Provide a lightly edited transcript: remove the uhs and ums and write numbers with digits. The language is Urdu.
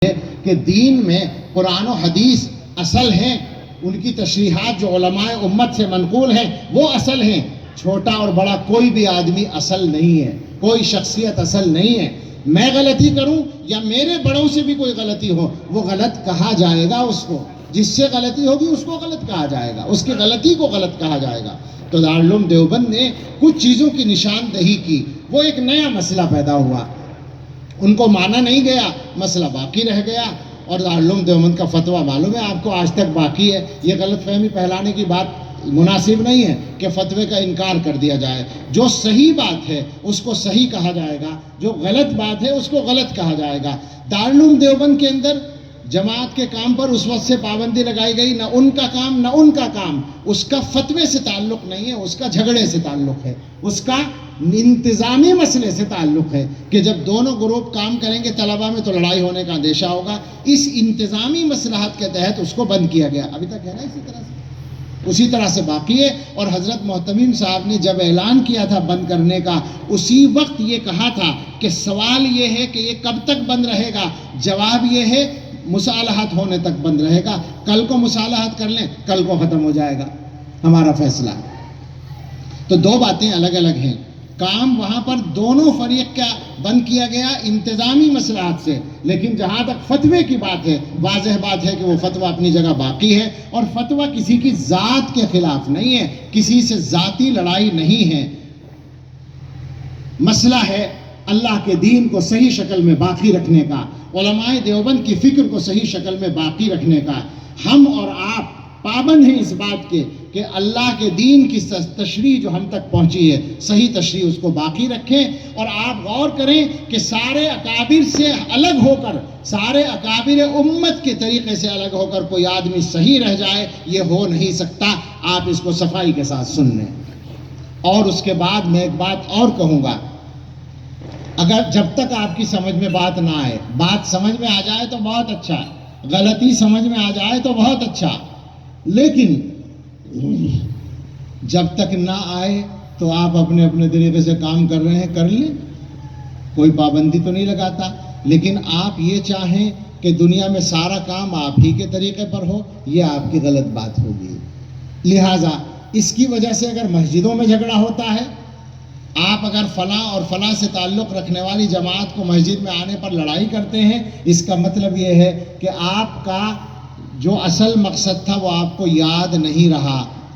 کہ دین میں قرآن و حدیث اصل ہیں، ان کی تشریحات جو علماء امت سے منقول ہیں وہ اصل ہیں. چھوٹا اور بڑا کوئی بھی آدمی اصل نہیں ہے، کوئی شخصیت اصل نہیں ہے. میں غلطی کروں یا میرے بڑوں سے بھی کوئی غلطی ہو، وہ غلط کہا جائے گا. اس کو جس سے غلطی ہوگی اس کو غلط کہا جائے گا، اس کی غلطی کو غلط کہا جائے گا. تو دارالعلوم دیوبند نے کچھ چیزوں کی نشاندہی کی. وہ ایک نیا مسئلہ پیدا ہوا، ان کو مانا نہیں گیا، مسئلہ باقی رہ گیا. اور دارالعلوم دیوبند کا فتویٰ معلوم ہے آپ کو، آج تک باقی ہے. یہ غلط فہمی پھیلانے کی بات مناسب نہیں ہے کہ فتوے کا انکار کر دیا جائے. جو صحیح بات ہے اس کو صحیح کہا جائے گا، جو غلط بات ہے اس کو غلط کہا جائے گا. دارالعلوم دیوبند کے اندر جماعت کے کام پر اس وقت سے پابندی لگائی گئی، نہ ان کا کام نہ ان کا کام. اس کا فتوے سے تعلق نہیں ہے، اس کا جھگڑے سے تعلق ہے، اس کا انتظامی مسئلے سے تعلق ہے کہ جب دونوں گروپ کام کریں گے طلبہ میں تو لڑائی ہونے کا اندیشہ ہوگا. اس انتظامی مصلحت کے تحت اس کو بند کیا گیا. ابھی تک ہے نا اسی طرح سے باقی ہے. اور حضرت محتمیم صاحب نے جب اعلان کیا تھا بند کرنے کا، اسی وقت یہ کہا تھا کہ سوال یہ ہے کہ یہ کب تک بند رہے گا. جواب یہ ہے مصالحت ہونے تک بند رہے گا. کل کو مصالحت کر لیں، کل کو ختم ہو جائے گا ہمارا فیصلہ. تو دو باتیں الگ الگ ہیں. کام وہاں پر دونوں فریق کا بند کیا گیا انتظامی مصلحت سے، لیکن جہاں تک فتوے کی بات ہے، واضح بات ہے کہ وہ فتویٰ اپنی جگہ باقی ہے. اور فتویٰ کسی کی ذات کے خلاف نہیں ہے، کسی سے ذاتی لڑائی نہیں ہے. مسئلہ ہے اللہ کے دین کو صحیح شکل میں باقی رکھنے کا، علماء دیوبند کی فکر کو صحیح شکل میں باقی رکھنے کا. ہم اور آپ پابند ہیں اس بات کے کہ اللہ کے دین کی تشریح جو ہم تک پہنچی ہے، صحیح تشریح اس کو باقی رکھیں. اور آپ غور کریں کہ سارے اکابر سے الگ ہو کر، سارے اکابر امت کے طریقے سے الگ ہو کر کوئی آدمی صحیح رہ جائے، یہ ہو نہیں سکتا. آپ اس کو صفائی کے ساتھ سن لیں. اور اس کے بعد میں ایک بات اور کہوں گا، اگر جب تک آپ کی سمجھ میں بات نہ آئے، بات سمجھ میں آ جائے تو بہت اچھا، غلطی سمجھ میں آ جائے تو بہت اچھا، لیکن جب تک نہ آئے تو آپ اپنے اپنے طریقے سے کام کر رہے ہیں، کر لیں، کوئی پابندی تو نہیں لگاتا. لیکن آپ یہ چاہیں کہ دنیا میں سارا کام آپ ہی کے طریقے پر ہو، یہ آپ کی غلط بات ہوگی. لہٰذا اس کی وجہ سے اگر مسجدوں میں جھگڑا ہوتا ہے، آپ اگر فلاں اور فلاں سے تعلق رکھنے والی جماعت کو مسجد میں آنے پر لڑائی کرتے ہیں، اس کا مطلب یہ ہے کہ آپ کا جو اصل مقصد تھا وہ آپ کو یاد نہیں رہا.